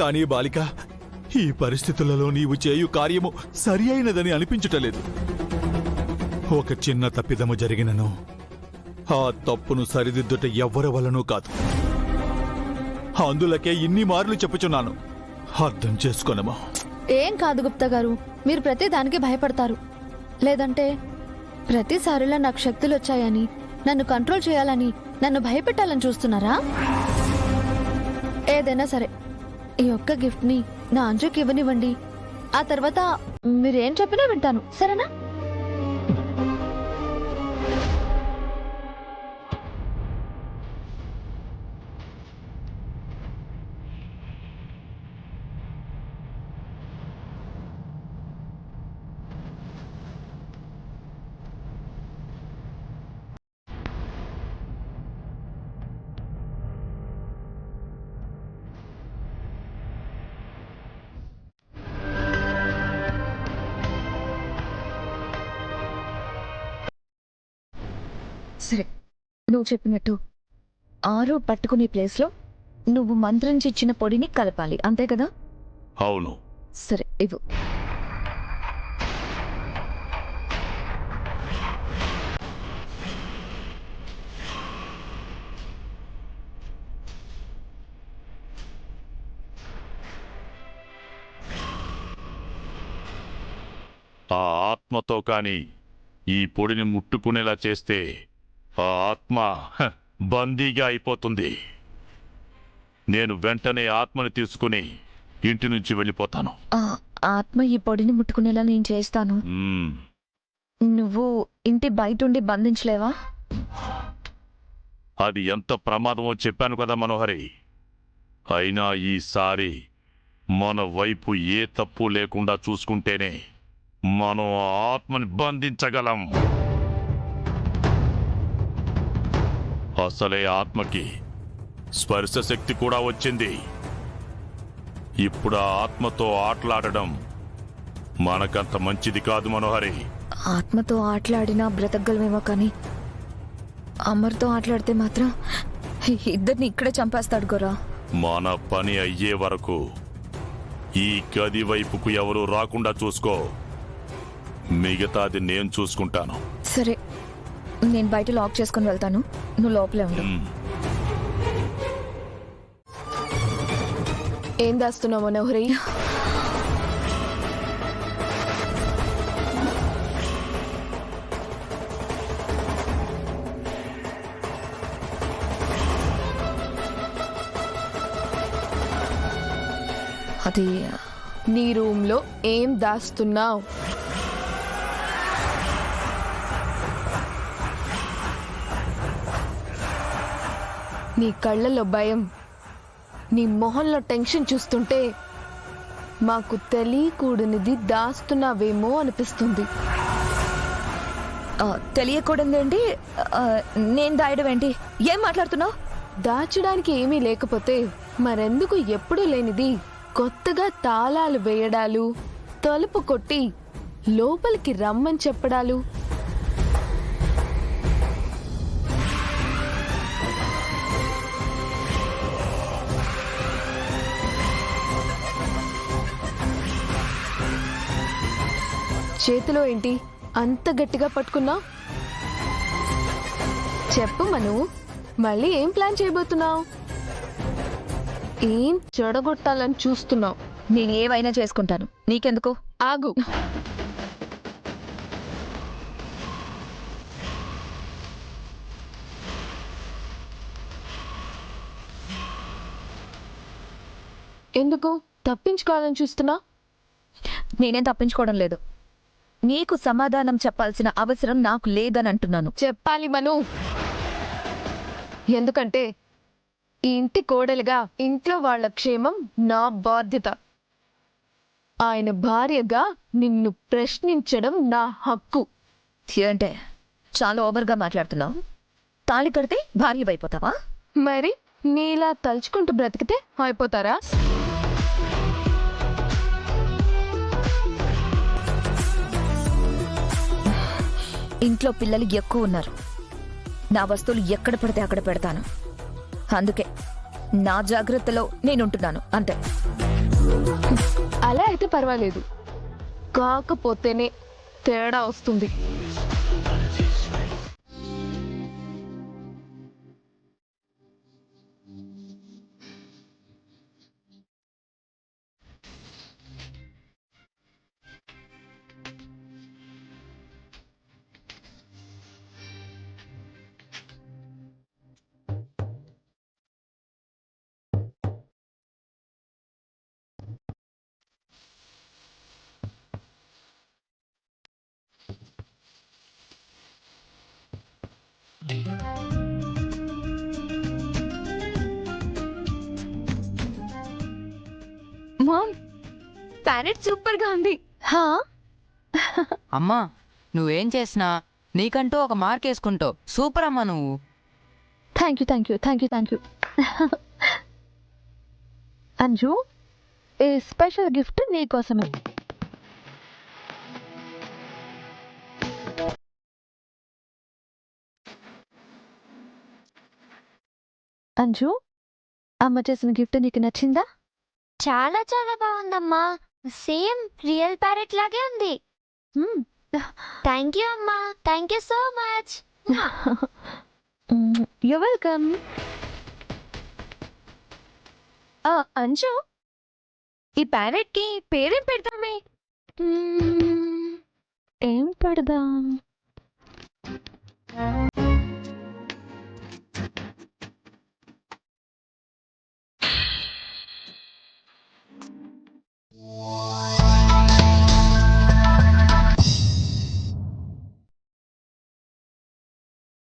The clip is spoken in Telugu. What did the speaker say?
కానీ బాలిక, ఈ పరిస్థితులలో నీవు చేయు కార్యము సరి అయినదని అనిపించుటలేదు. ఒక చిన్న తప్పిదము జరిగినను ఆ తప్పును సరిదిద్దుట ఎవ్వరి వలనూ కాదు. అందులకే ఇన్ని మార్లు చెప్పుచున్నాను, అర్థం చేసుకొనమా. ఏం కాదు గుప్తా గారు, మీరు ప్రతి దానికి భయపడతారు. లేదంటే ప్రతిసారిలా నాకు శక్తులు వచ్చాయని, నన్ను కంట్రోల్ చేయాలని, నన్ను భయపెట్టాలని చూస్తున్నారా? ఏదైనా సరే ఈ ఒక్క గిఫ్ట్ ని నా అంజుకి ఇవ్వనివ్వండి. ఆ తర్వాత మీరేం చెప్పినా వింటాను, సరేనా? సరే, నువ్వు చెప్పినట్టు ఆరో పట్టుకునే ప్లేస్లో నువ్వు మంత్రించి ఇచ్చిన పొడిని కలపాలి, అంతే కదా? అవును. సరే, ఇవ్వు. ఆ ఆత్మతో కాని ఈ పొడిని ముట్టుకునేలా చేస్తే ఆ ఆత్మ బందీగా అయిపోతుంది. నేను వెంటనే ఆత్మని తీసుకుని ఇంటి నుంచి వెళ్ళిపోతాను. ఆత్మ ఈ పొడిని ముట్టుకునేలా నేను చేస్తాను. నువ్వు ఇంటి బయటుండి బంధించలేవా? అది ఎంత ప్రమాదమో చెప్పాను కదా మనోహరి. అయినా ఈసారి మన వైపు ఏ తప్పు లేకుండా చూసుకుంటేనే మనం ఆ ఆత్మని బంధించగలం. అసలే ఆత్మకి స్పర్శ శక్తి కూడా వచ్చింది. ఇప్పుడు ఆ ఆత్మతో ఆటలాడడం మనకంత మంచిది కాదు మనోహరి. ఆత్మతో ఆటలాడినా బ్రతకగలమేమో, కానీ అమర్తో ఆటలాడితే మాత్రం ఇద్దరిని ఇక్కడే చంపేస్తాడు గోరా. మన పని అయ్యే వరకు ఈ గది వైపుకు ఎవరు రాకుండా చూసుకో. మిగతాది నేను చూసుకుంటాను. సరే, నేను బయట లాక్ చేసుకుని వెళ్తాను, నువ్వు లోపలే ఉండు. ఏం దాస్తున్నావు మనోహరి? అది నీ రూమ్ లో ఏం దాస్తున్నావు? నీ కళ్ళల్లో భయం, నీ మొహంలో టెన్షన్ చూస్తుంటే మాకు తెలియకూడనిది దాస్తున్నావేమో అనిపిస్తుంది. తెలియకూడదేంటి? నేను దాయడం ఏంటి? ఏం మాట్లాడుతున్నావు? దాచడానికి ఏమీ లేకపోతే మరెందుకు ఎప్పుడూ లేనిది కొత్తగా తాళాలు వేయడాలు, తలుపు కొట్టి లోపలికి రమ్మని చెప్పడాలు? చేతిలో ఏంటి అంత గట్టిగా పట్టుకున్నావు? చెప్పు మను, మళ్ళీ ఏం ప్లాన్ చేయబోతున్నావు? ఏం చెడగొట్టాలని చూస్తున్నావు? నేను ఏమైనా చేసుకుంటాను, నీకెందుకు? ఆగు. ఎందుకు తప్పించుకోవాలని చూస్తున్నా? నేనేం తప్పించుకోవడం లేదు. నీకు సమాధానం చెప్పాల్సిన అవసరం నాకు లేదని అంటున్నాను. చెప్పాలి మను, ఎందుకంటే ఈ ఇంటి కోడలుగా ఇంట్లో వాళ్ళ క్షేమం నా బాధ్యత. ఆయన భార్యగా నిన్ను ప్రశ్నించడం నా హక్కు. అంటే చాలా ఓవర్గా మాట్లాడుతున్నావు. తాళి కడితే భార్య అయిపోతావా? మరి నీలా తలుచుకుంటూ బ్రతికితే అయిపోతారా? ఇంట్లో పిల్లలు ఎక్కువ ఉన్నారు. నా వస్తువులు ఎక్కడ పడితే అక్కడ పెడతాను. అందుకే నా జాగ్రత్తలో నేనుంటున్నాను, అంతే. అలా అయితే పర్వాలేదు, కాకపోతేనే తేడా వస్తుంది. మామ్, ప్యారెట్ సూపర్ గా ఉంది. హా అమ్మా నువ్వేం చేసినా నీకంటూ ఒక మార్క్ వేసుకుంటావు. సూపర్ అమ్మా నువ్వు. Thank you thank you thank you thank you. Anju, ఈ స్పెషల్ గిఫ్ట్ నీకోసమే. అంజు, అమ్మ చేసిన గిఫ్ట్ నీకు నచ్చిందా? చాలా చాలా బాగుందమ్మా. సేమ్ రియల్ ప్యారెట్ లాగే ఉంది. థ్యాంక్ యూ అమ్మా, thank you so much. You welcome. Anju, ఈ ప్యారెట్ కి పేరేం పెడతామే? ఏం పెడదాం?